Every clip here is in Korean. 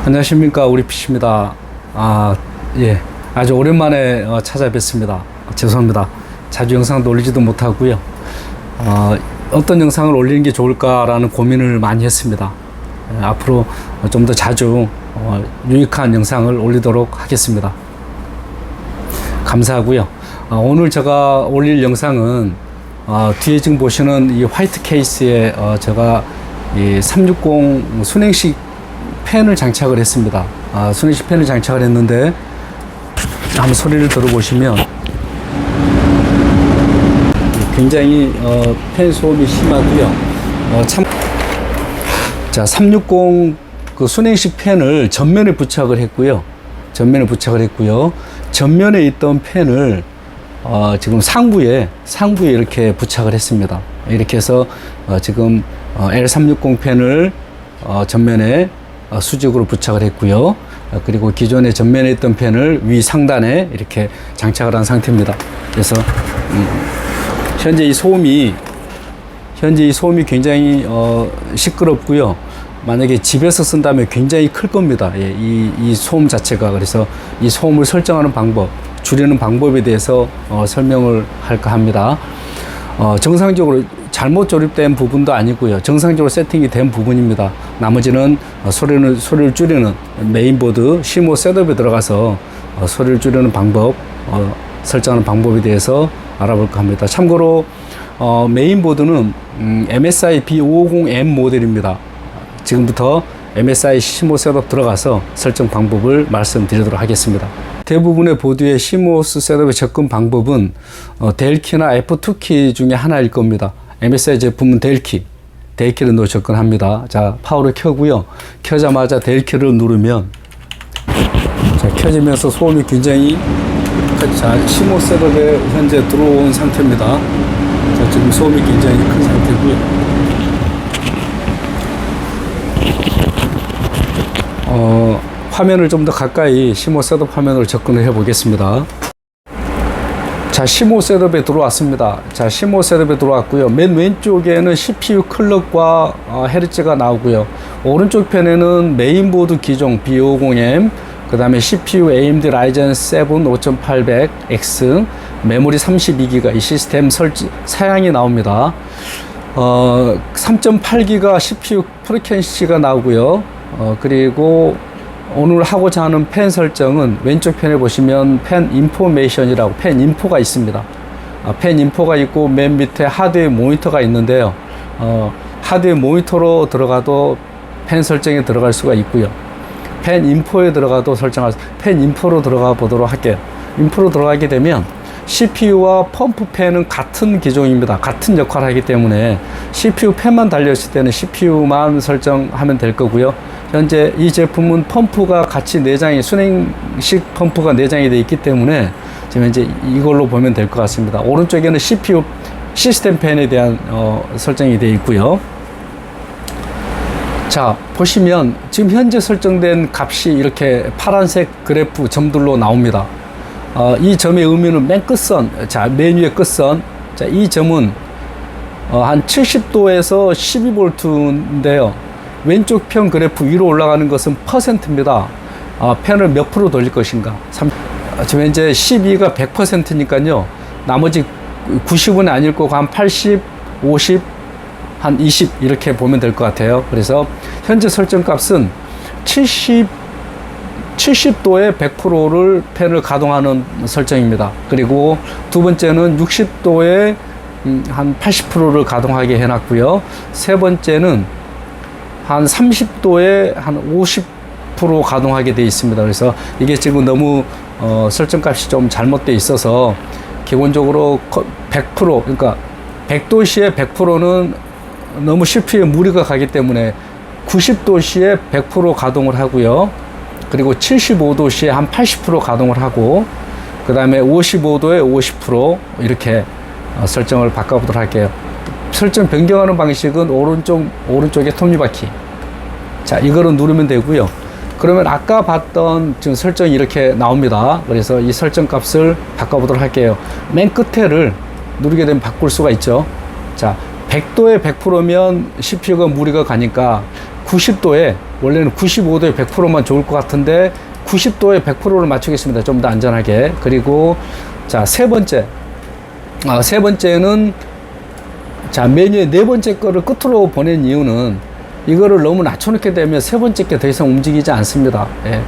안녕하십니까, 우리 PC입니다. 예, 아주 오랜만에 찾아뵙습니다. 죄송합니다. 자주 영상도 올리지도 못하고요. 어떤 영상을 올리는 게 좋을까라는 고민을 많이 했습니다. 앞으로 좀 더 자주 유익한 영상을 올리도록 하겠습니다. 감사하고요. 오늘 제가 올릴 영상은 뒤에 지금 보시는 이 화이트 케이스에 제가 이 360 순행식 팬을 장착을 했습니다. 순행식 팬을 장착을 했는데 한번 소리를 들어보시면 굉장히 팬 소음이 심하고요. 자, 360 그 순행식 팬을 전면에 부착을 했고요. 전면에 있던 팬을 지금 상부에 이렇게 부착을 했습니다. 이렇게 해서 지금 L360 팬을 전면에 수직으로 부착을 했고요. 그리고 기존에 전면에 있던 팬을 위 상단에 이렇게 장착을 한 상태입니다. 그래서 현재 이 소음이 굉장히 시끄럽고요. 만약에 집에서 쓴다면 굉장히 클 겁니다. 예, 이 소음 자체가. 그래서 이 소음을 설정하는 방법, 줄이는 방법에 대해서 설명을 할까 합니다. 정상적으로 잘못 조립된 부분도 아니고요. 정상적으로 세팅이 된 부분입니다. 나머지는 소리를 줄이는 메인보드 시모 셋업에 들어가서 소리를 줄이는 방법, 설정하는 방법에 대해서 알아볼까 합니다. 참고로 메인보드는 MSI B550M 모델입니다. 지금부터 MSI 시모 셋업 들어가서 설정 방법을 말씀드리도록 하겠습니다. 대부분의 보드의 시모스 셋업의 접근 방법은 델키나 F2키 중에 하나일 겁니다. MSI 제품은 델키를 넣어 접근합니다. 자, 파워를 켜고요. 켜자마자 델키를 누르면 자, 켜지면서 소음이 굉장히 자, 시모 셋업에 현재 들어온 상태입니다. 자, 지금 소음이 굉장히 큰 상태고요. 화면을 좀 더 가까이 시모 셋업 화면으로 접근을 해 보겠습니다. 자, 시모 셋업에 들어왔습니다. 자, 시모 셋업에 들어왔고요. 맨 왼쪽에는 CPU 클럭과 헤르츠가 나오고요. 오른쪽 편에는 메인보드 기종 B550M, 그 다음에 CPU AMD Ryzen 7 5800X, 메모리 32GB 이 시스템 사양이 나옵니다. 3.8GB CPU 프리퀀시가 나오고요. 그리고 오늘 하고자 하는 팬 설정은 왼쪽 편에 보시면 팬 인포메이션이라고 팬 인포가 있습니다. 팬 인포가 있고 맨 밑에 하드웨어 모니터가 있는데요. 하드웨어 모니터로 들어가도 팬 설정에 들어갈 수가 있고요. 팬 인포에 들어가도 팬 인포로 들어가 보도록 할게요. 인포로 들어가게 되면 CPU와 펌프 팬은 같은 기종입니다. 같은 역할을 하기 때문에 CPU 팬만 달려있을 때는 CPU만 설정하면 될 거고요. 현재 이 제품은 펌프가 같이 내장이 순행식 펌프가 내장이 되어 있기 때문에 지금 현재 이걸로 보면 될 것 같습니다. 오른쪽에는 CPU 시스템 팬에 대한 설정이 되어 있고요. 자, 보시면 지금 현재 설정된 값이 이렇게 파란색 그래프 점들로 나옵니다. 이 점의 의미는 맨 끝선, 자, 메뉴의 끝선. 자, 이 점은 한 70도에서 12V인데요. 왼쪽 편 그래프 위로 올라가는 것은 퍼센트입니다. 팬을 몇 프로 돌릴 것인가. 지금 현재 12가 100%니까요. 나머지 90은 아닐 거고 한 80, 50, 한 20 이렇게 보면 될 것 같아요. 그래서 현재 설정 값은 70도에 100%를 팬을 가동하는 설정입니다. 그리고 두 번째는 60도에 한 80%를 가동하게 해놨고요. 세 번째는 한 30도에 한 50% 가동하게 되어 있습니다. 그래서 이게 지금 너무 설정 값이 좀 잘못되어 있어서 기본적으로 100% 그러니까 100도시에 100%는 너무 CPU에 무리가 가기 때문에 90도시에 100% 가동을 하고요. 그리고 75도시에 한 80% 가동을 하고 그 다음에 55도에 50% 이렇게 설정을 바꿔보도록 할게요. 설정 변경하는 방식은 오른쪽에 톱니바퀴. 자, 이거를 누르면 되고요. 그러면 아까 봤던 지금 설정이 이렇게 나옵니다. 그래서 이 설정 값을 바꿔보도록 할게요. 맨 끝에를 누르게 되면 바꿀 수가 있죠. 자, 100도에 100%면 CPU가 무리가 가니까 90도에, 원래는 95도에 100%만 좋을 것 같은데 90도에 100%를 맞추겠습니다. 좀 더 안전하게. 그리고 자, 세 번째는 자, 메뉴의 네 번째 거를 끝으로 보낸 이유는 이거를 너무 낮춰놓게 되면 세 번째 게 더 이상 움직이지 않습니다. 예.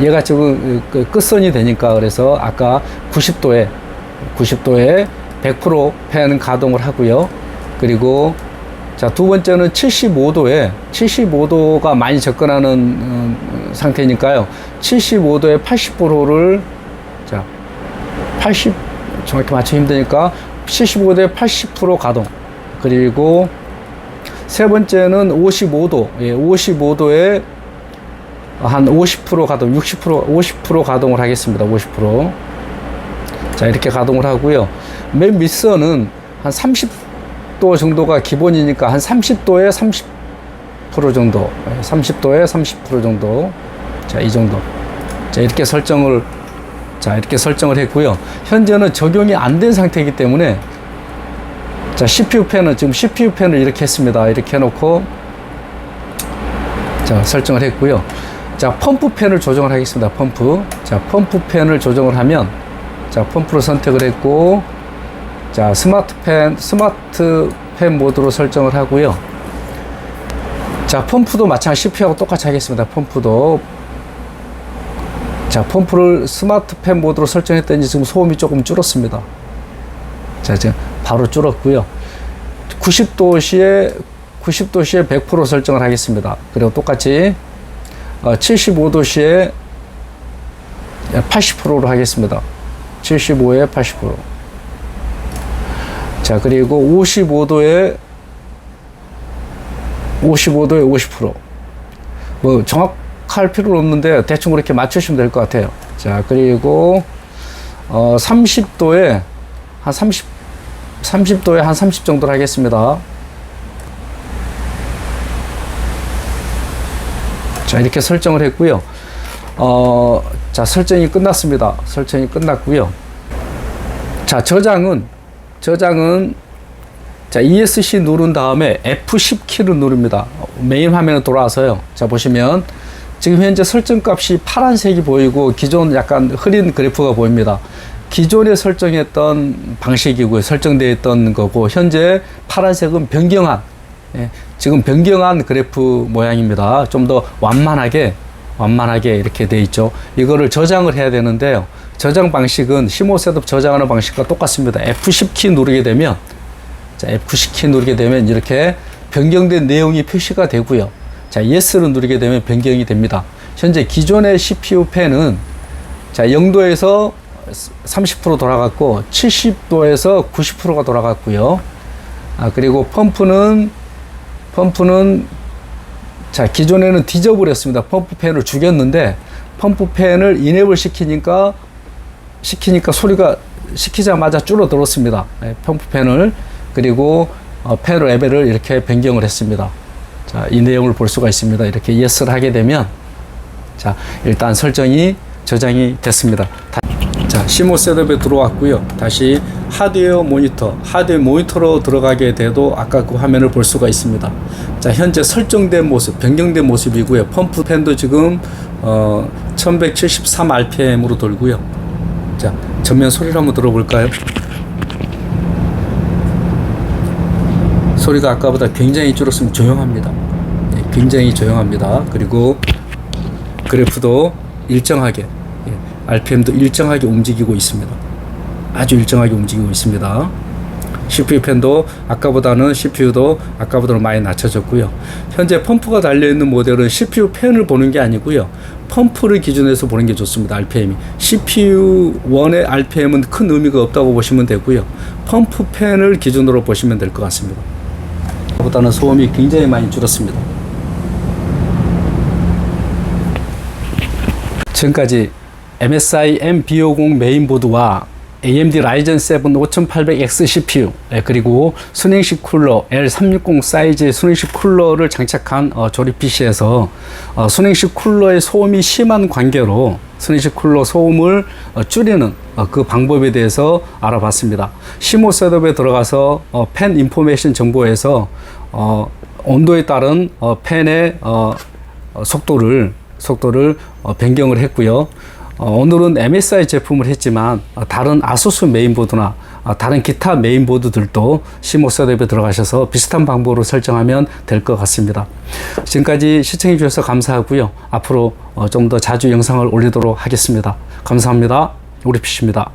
얘가 지금 그 끝선이 되니까. 그래서 아까 90도에 100% 팬 가동을 하고요. 그리고 자, 두 번째는 75도가 많이 접근하는 상태니까요. 75도에 80%를 자, 80 정확히 맞추기 힘드니까 75도에 80% 가동. 그리고 세 번째는 55도. 예, 55도에 한 50% 가동, 50% 가동을 하겠습니다. 50%. 자, 이렇게 가동을 하고요. 맨 밑선은 한 30도 정도가 기본이니까 한 30도에 30% 정도. 30도에 30% 정도. 자, 이 정도. 자, 이렇게 설정을 했고요. 현재는 적용이 안 된 상태이기 때문에 자, CPU 팬을 이렇게 했습니다. 이렇게 해놓고 자, 설정을 했고요. 자, 펌프 팬을 조정을 하겠습니다. 자, 펌프 팬을 조정을 하면 자, 펌프를 선택을 했고 자, 스마트 팬 모드로 설정을 하고요. 자, 펌프도 마찬가지 CPU하고 똑같이 하겠습니다. 자, 펌프를 스마트 팬 모드로 설정했더니 지금 소음이 조금 줄었습니다. 자, 지금 바로 줄었고요. 90도 시에 100% 설정을 하겠습니다. 그리고 똑같이 75도 시에 80%로 하겠습니다. 75에 80%. 자, 그리고 55도에 50%. 뭐 정확할 필요는 없는데 대충 그렇게 맞추시면 될 것 같아요. 자, 그리고 30도에 한 30 정도로 하겠습니다. 자, 이렇게 설정을 했고요. 자, 설정이 끝났습니다. 설정이 끝났고요. 자, 저장은 자, ESC 누른 다음에 F10 키를 누릅니다. 메인 화면에 돌아와서요. 자, 보시면 지금 현재 설정 값이 파란색이 보이고 기존 약간 흐린 그래프가 보입니다. 기존에 설정했던 방식이고요. 설정되어 있던 거고, 현재 파란색은 변경한, 예, 지금 변경한 그래프 모양입니다. 좀 더 완만하게 이렇게 돼 있죠. 이거를 저장을 해야 되는데요. 저장 방식은 시모 셋업 저장하는 방식과 똑같습니다. F10 키 누르게 되면, 자, F10 키 누르게 되면 이렇게 변경된 내용이 표시가 되고요. 자, Yes를 누르게 되면 변경이 됩니다. 현재 기존의 CPU 팬은 자, 0도에서 30% 돌아갔고 70도에서 90%가 돌아갔고요. 그리고 펌프는 자, 기존에는 디저블했습니다. 펌프 팬을 죽였는데 펌프 팬을 인앱을 시키니까 소리가 시키자마자 줄어들었습니다. 네, 펌프 팬을. 그리고 팬 레벨을 이렇게 변경을 했습니다. 자, 이 내용을 볼 수가 있습니다. 이렇게 예스를 하게 되면 자, 일단 설정이 저장이 됐습니다. 자, 시모 셋업에 들어왔고요. 다시 하드웨어 모니터로 들어가게 돼도 아까 그 화면을 볼 수가 있습니다. 자, 현재 설정된 모습, 변경된 모습이고요. 펌프 팬도 지금 1173 RPM으로 돌고요. 자, 전면 소리를 한번 들어볼까요? 소리가 아까보다 굉장히 줄었으면 조용합니다. 네, 굉장히 조용합니다. 그리고 그래프도 일정하게, RPM도 일정하게 움직이고 있습니다. 아주 일정하게 움직이고 있습니다. CPU 팬도 CPU도 아까보다는 많이 낮춰졌고요. 현재 펌프가 달려있는 모델은 CPU 팬을 보는 게 아니고요. 펌프를 기준에서 보는 게 좋습니다. RPM이. CPU1의 RPM은 큰 의미가 없다고 보시면 되고요. 펌프 팬을 기준으로 보시면 될 것 같습니다. 보다는 소음이 굉장히 많이 줄었습니다. 지금까지 MSI M250 메인보드와 AMD Ryzen 7 5800X CPU, 그리고 순행식 쿨러 L360 사이즈의 순행식 쿨러를 장착한 조립 PC에서 순행식 쿨러의 소음이 심한 관계로 순행식 쿨러 소음을 줄이는 그 방법에 대해서 알아봤습니다. 시모 셋업에 들어가서 팬 인포메이션 정보에서 온도에 따른 팬의 속도를 변경을 했고요. 오늘은 MSI 제품을 했지만 다른 아수스 메인보드나 다른 기타 메인보드들도 CMOS 셋업에 들어가셔서 비슷한 방법으로 설정하면 될 것 같습니다. 지금까지 시청해 주셔서 감사하고요. 앞으로 좀 더 자주 영상을 올리도록 하겠습니다. 감사합니다. 우리 PC입니다.